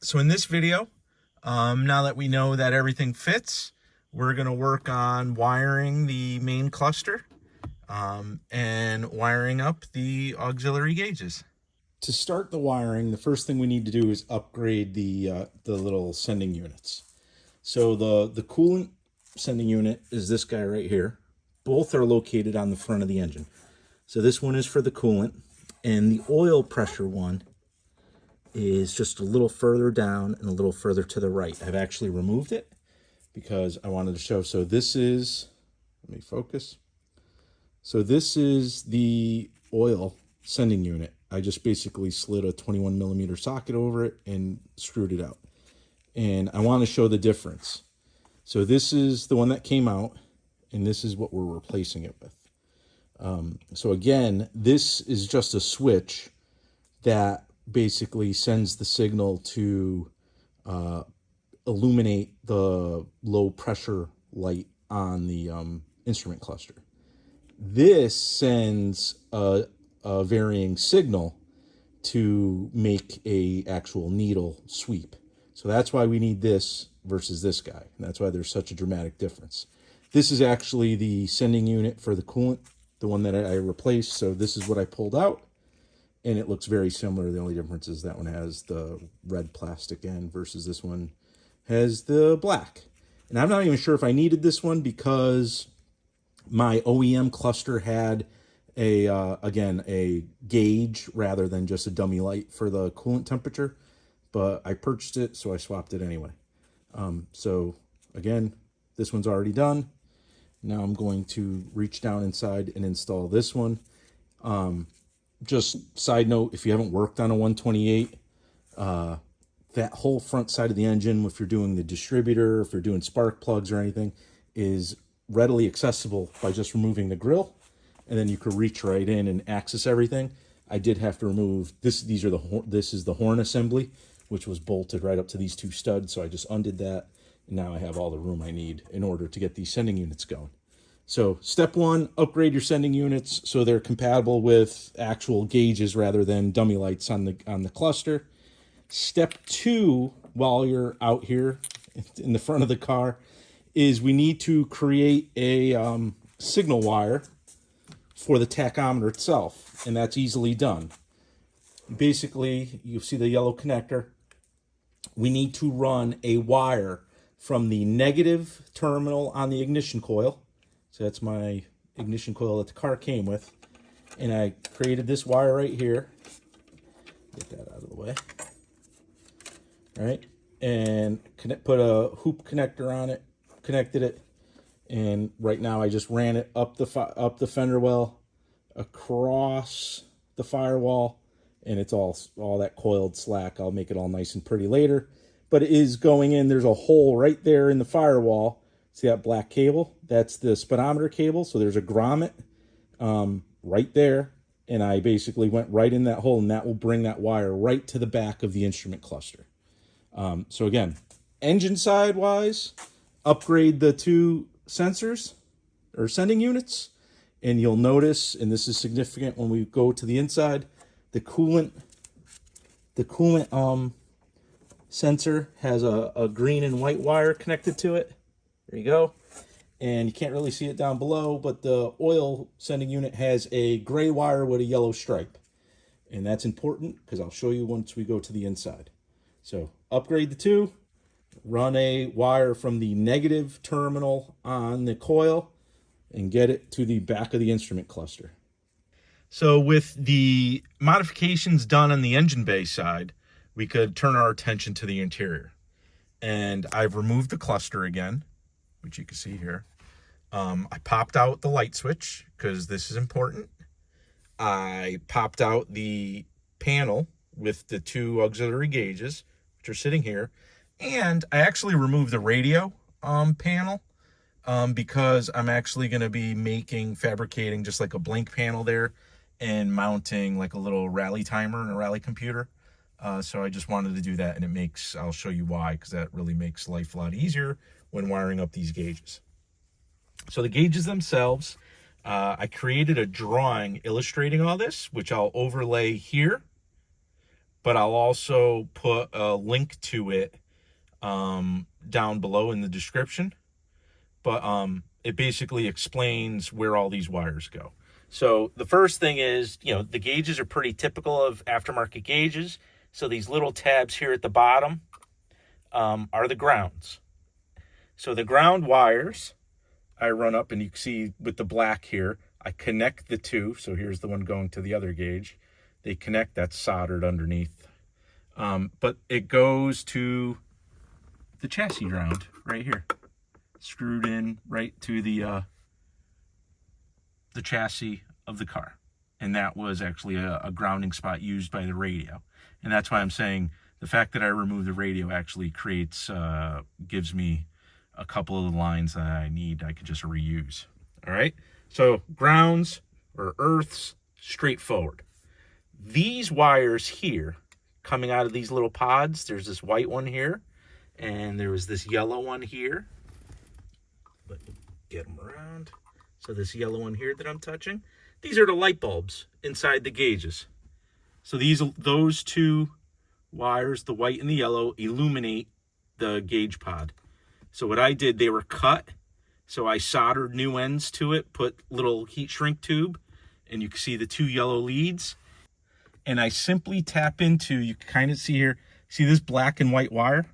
So in this video, now that we know that everything fits, we're going to work on wiring the main cluster and wiring up the auxiliary gauges. To start the wiring, the first thing we need to do is upgrade the little sending units. So the coolant sending unit is this guy right here. Both are located on the front of the engine. So this one is for the coolant, and the oil pressure one is just a little further down and a little further to the right. I've actually removed it because I wanted to show. So this is, let me focus. So this is the oil sending unit. I just basically slid a 21 millimeter socket over it and screwed it out. And I want to show the difference. So this is the one that came out, and this is what we're replacing it with. So again, this is just a switch that basically sends the signal to illuminate the low pressure light on the instrument cluster. This sends a varying signal to make a actual needle sweep. So that's why we need this versus this guy. And that's why there's such a dramatic difference. This is actually the sending unit for the coolant, the one that I replaced. So this is what I pulled out, and it looks very similar. The only difference is that one has the red plastic end versus this one has the black. And I'm not even sure if I needed this one because my OEM cluster had again, a gauge rather than just a dummy light for the coolant temperature, but I purchased it, so I swapped it anyway. So again, this one's already done. Now I'm going to reach down inside and install this one. Just side note, if you haven't worked on a 128, that whole front side of the engine, if you're doing the distributor, if you're doing spark plugs or anything, is readily accessible by just removing the grill, and then you could reach right in and access everything. I did have to remove this. This is the horn assembly, which was bolted right up to these two studs. So I just undid that, and now I have all the room I need in order to get these sending units going. So step one, upgrade your sending units so they're compatible with actual gauges rather than dummy lights on the cluster. Step two, while you're out here in the front of the car, is we need to create a signal wire for the tachometer itself, and that's easily done. Basically, you see the yellow connector. We need to run a wire from the negative terminal on the ignition coil. So that's my ignition coil that the car came with. And I created this wire right here. Get that out of the way. All right. And put a hoop connector on it, connected it. And right now I just ran it up the fender well, across the firewall, and it's all that coiled slack. I'll make it all nice and pretty later. But it is going in. There's a hole right there in the firewall. See that black cable? That's the speedometer cable. So there's a grommet right there. And I basically went right in that hole, and that will bring that wire right to the back of the instrument cluster. So again, engine side wise, upgrade the two sensors or sending units. And you'll notice, and this is significant when we go to the inside, the coolant sensor has a green and white wire connected to it. There you go. And you can't really see it down below, but the oil sending unit has a gray wire with a yellow stripe. And that's important because I'll show you once we go to the inside. So upgrade the two, run a wire from the negative terminal on the coil, and get it to the back of the instrument cluster. So with the modifications done on the engine bay side, we could turn our attention to the interior. And I've removed the cluster again, which you can see here. I popped out the light switch because this is important. I popped out the panel with the two auxiliary gauges, which are sitting here. And I actually removed the radio panel because I'm actually going to be fabricating just like a blank panel there and mounting like a little rally timer and a rally computer. So I just wanted to do that, and I'll show you why, because that really makes life a lot easier when wiring up these gauges. So the gauges themselves, I created a drawing illustrating all this, which I'll overlay here. but I'll also put a link to it down below in the description. But it basically explains where all these wires go. So the first thing is, the gauges are pretty typical of aftermarket gauges. So these little tabs here at the bottom are the grounds. So the ground wires, I run up, and you can see with the black here, I connect the two. So here's the one going to the other gauge. They connect, that's soldered underneath. But it goes to the chassis ground right here, screwed in right to the chassis of the car. And that was actually a grounding spot used by the radio. And that's why I'm saying the fact that I removed the radio actually creates, gives me a couple of the lines that I need, I could just reuse. All right, so grounds or earths, straightforward. These wires here, coming out of these little pods, there's this white one here, and there was this yellow one here. Let me get them around. So this yellow one here that I'm touching, these are the light bulbs inside the gauges. So those two wires, the white and the yellow, illuminate the gauge pod. So what I did, they were cut. So I soldered new ends to it, put little heat shrink tube, and you can see the two yellow leads. And I simply tap into, you can kind of see here, see this black and white wire?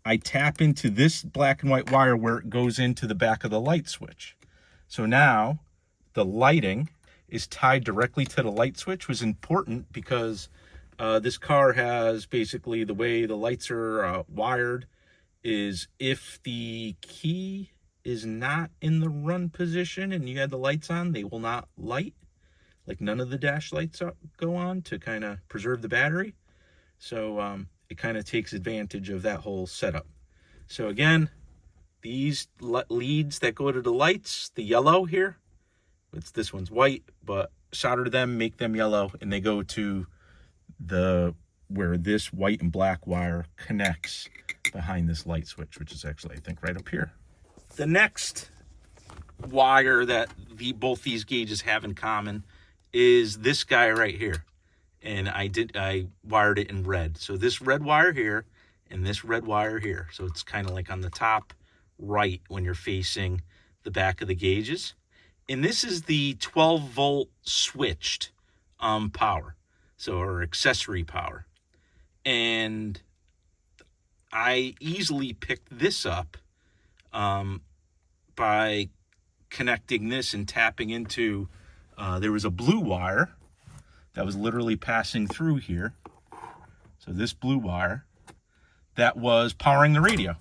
I tap into this black and white wire where it goes into the back of the light switch. So now the lighting is tied directly to the light switch, which is important because this car has basically the way the lights are wired is if the key is not in the run position and you had the lights on, they will not light. Like none of the dash lights go on to kind of preserve the battery. So it kind of takes advantage of that whole setup. So again, these leads that go to the lights, the yellow here, this one's white, but solder them, make them yellow, and they go to where this white and black wire connects behind this light switch, which is actually, I think, right up here. The next wire that both these gauges have in common is this guy right here. And I wired it in red. So this red wire here and this red wire here. So it's kind of like on the top right when you're facing the back of the gauges. And this is the 12 volt switched power. So, or accessory power. And I easily picked this up by connecting this and tapping into, there was a blue wire that was literally passing through here. So this blue wire, that was powering the radio.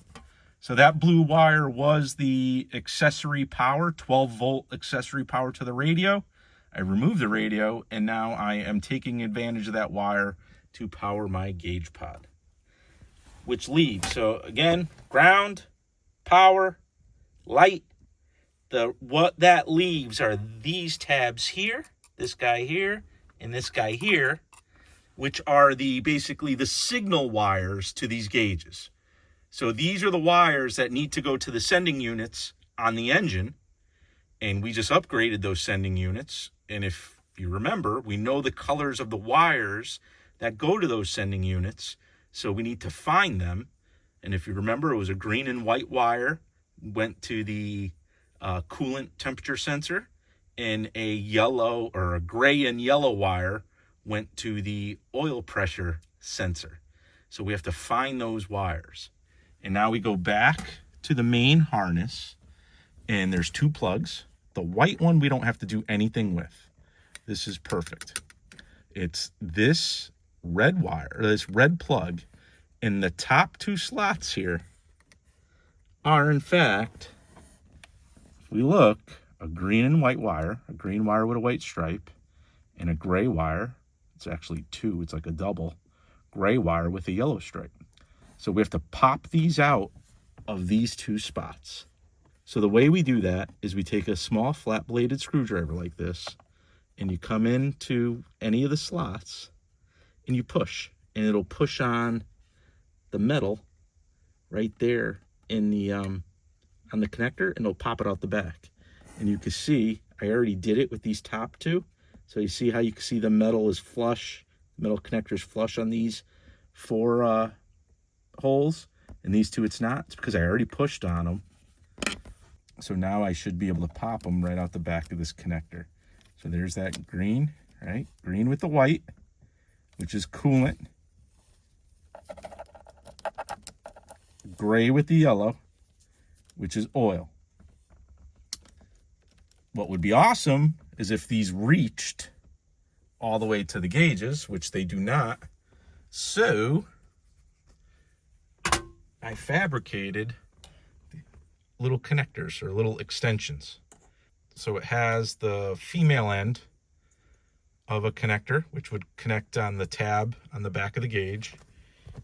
So that blue wire was the accessory power, 12 volt accessory power to the radio. I removed the radio, and now I am taking advantage of that wire to power my gauge pod. Which leads, so again, ground, power, light. What that leaves are these tabs here, this guy here, and this guy here, which are basically the signal wires to these gauges. So these are the wires that need to go to the sending units on the engine, and we just upgraded those sending units. And if you remember, we know the colors of the wires that go to those sending units, so we need to find them. And if you remember, it was a green and white wire went to the coolant temperature sensor, and a yellow or a gray and yellow wire went to the oil pressure sensor. So we have to find those wires. And now we go back to the main harness, and there's two plugs. The white one we don't have to do anything with. This is perfect. It's this red wire, or this red plug, and the top two slots here are, in fact, if we look, a green and white wire, a green wire with a white stripe, and a gray wire. It's actually two, it's like a double gray wire with a yellow stripe. So we have to pop these out of these two spots. So the way we do that is we take a small flat bladed screwdriver like this, and you come into any of the slots and you push, and it'll push on the metal right there in the on the connector, and it'll pop it out the back. And you can see I already did it with these top two. So you see how you can see the metal is flush Metal connector's flush on these 4 holes, and these 2 it's not. It's because I already pushed on them. So now I should be able to pop them right out the back of this connector. So there's that green, right? Green with the white, which is coolant. Gray with the yellow, which is oil. What would be awesome is if these reached all the way to the gauges, which they do not. So I fabricated little connectors or little extensions. So it has the female end of a connector, which would connect on the tab on the back of the gauge.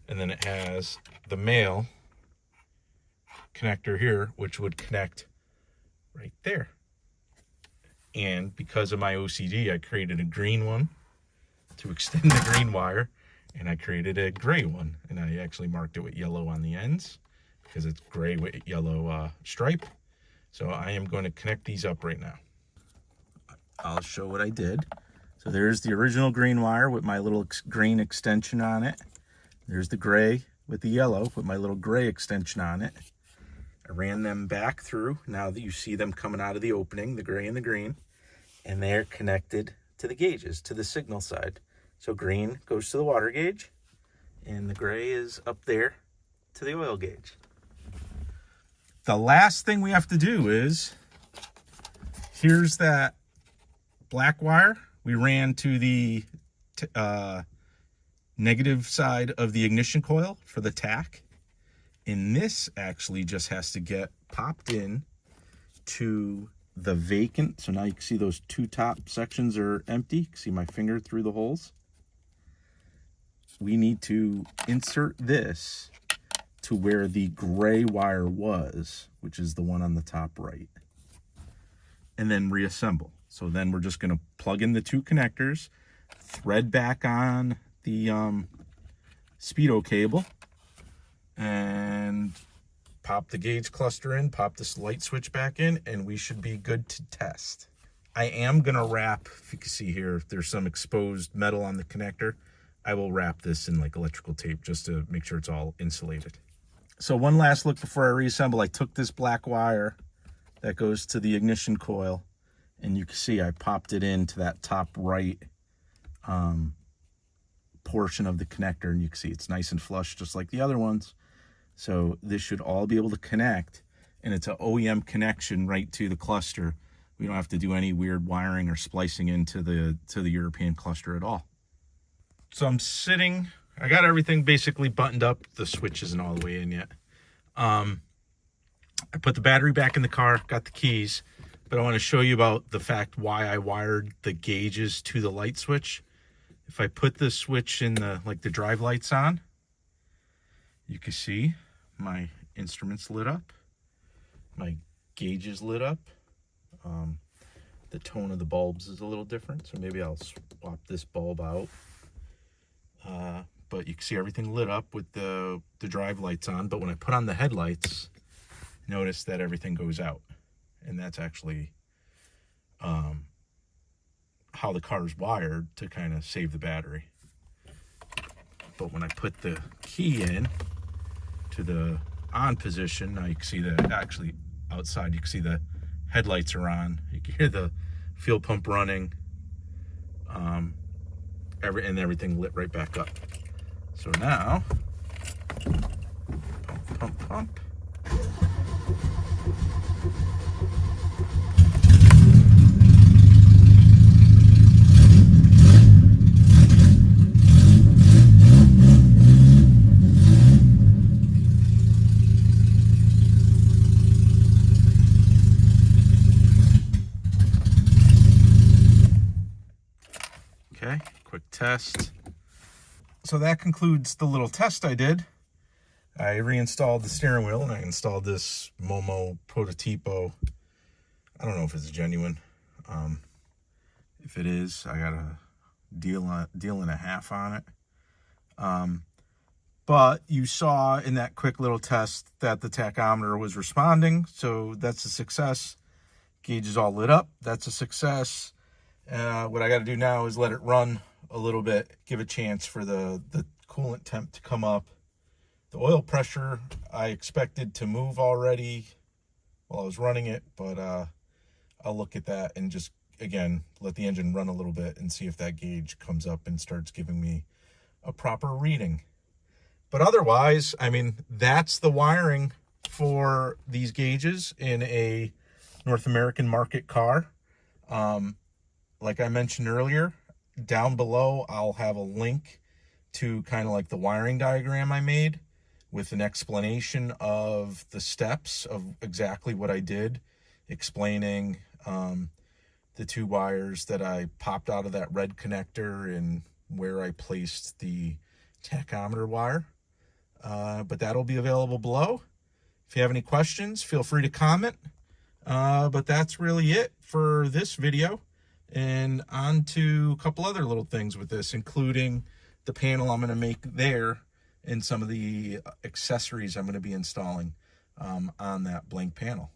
And then it has the male connector here, which would connect right there. And because of my OCD, I created a green one to extend the green wire, and I created a gray one, and I actually marked it with yellow on the ends because it's gray with yellow stripe. So I am going to connect these up right now. I'll show what I did. So there's the original green wire with my little green extension on it. There's the gray with the yellow with my little gray extension on it. I ran them back through. Now that you see them coming out of the opening, the gray and the green, and they're connected to the gauges, to the signal side. So green goes to the water gauge, and the gray is up there to the oil gauge. The last thing we have to do is, here's that black wire we ran to the negative side of the ignition coil for the tach. And this actually just has to get popped in to the vacant. So now you can see those 2 top sections are empty. You can see my finger through the holes. We need to insert this to where the gray wire was, which is the one on the top right, and then reassemble. So then we're just going to plug in the 2 connectors, thread back on the Speedo cable, and pop the gauge cluster in, pop this light switch back in, and we should be good to test. I am going to wrap, if you can see here, if there's some exposed metal on the connector, I will wrap this in like electrical tape just to make sure it's all insulated. So one last look before I reassemble. I took this black wire that goes to the ignition coil, and you can see I popped it into that top right portion of the connector, and you can see it's nice and flush just like the other ones. So this should all be able to connect, and it's an OEM connection right to the cluster. We don't have to do any weird wiring or splicing into the European cluster at all. So I'm sitting, I got everything basically buttoned up. The switch isn't all the way in yet. I put the battery back in the car, got the keys, but I want to show you about the fact why I wired the gauges to the light switch. If I put the switch in the drive lights on, you can see my instruments lit up, my gauges lit up. The tone of the bulbs is a little different, so maybe I'll swap this bulb out. But you can see everything lit up with the drive lights on. But when I put on the headlights, notice that everything goes out, and that's actually how the car is wired to kind of save the battery. But when I put the key in to the on position, now you can see that actually outside, you can see the headlights are on. You can hear the fuel pump running, and everything lit right back up. So now, pump, pump, pump. Okay, quick test. So that concludes the little test I did. I reinstalled the steering wheel, and I installed this Momo Prototipo. I don't know if it's genuine. If it is, I got a deal and a half on it. But you saw in that quick little test that the tachometer was responding, so that's a success. Gauge is all lit up. That's a success. What I got to do now is let it run a little bit, give a chance for the coolant temp to come up. The oil pressure I expected to move already while I was running it, but I'll look at that and just, again, let the engine run a little bit and see if that gauge comes up and starts giving me a proper reading. But otherwise, I mean, that's the wiring for these gauges in a North American market car. Like I mentioned earlier, down below I'll have a link to kind of like the wiring diagram I made with an explanation of the steps of exactly what I did, explaining the 2 wires that I popped out of that red connector and where I placed the tachometer wire. But that'll be available below. If you have any questions, feel free to comment. But that's really it for this video. And on to a couple other little things with this, including the panel I'm going to make there and some of the accessories I'm going to be installing on that blank panel.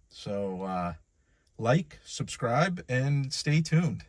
So like, subscribe, and stay tuned.